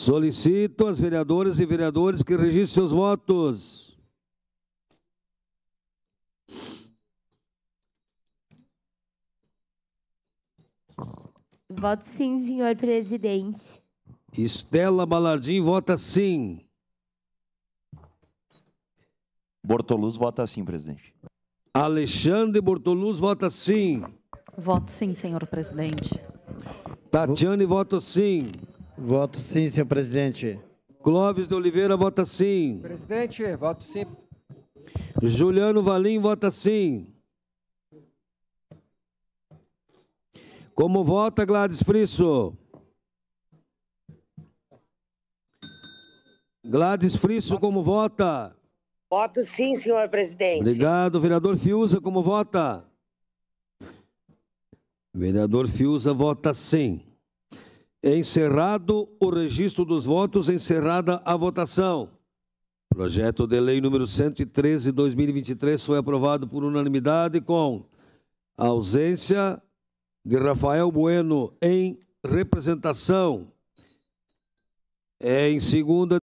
Solicito às vereadoras e vereadores que registrem seus votos. Voto sim, senhor presidente. Estela Balardim vota sim. Bortoluz vota sim, presidente. Alexandre Bortoluz vota sim. Voto sim, senhor presidente. Tatiane vota sim. Voto sim, senhor presidente. Clóvis de Oliveira vota sim. Presidente, voto sim. Juliano Valim vota sim. Como vota Gladys Frisso? Gladys Frisso, como vota? Voto sim, senhor presidente. Obrigado. Vereador Fiuza, como vota? Vereador Fiuza vota sim. Encerrado o registro dos votos, encerrada a votação. Projeto de lei número 113/2023 foi aprovado por unanimidade com a ausência de Rafael Bueno em representação. Em segunda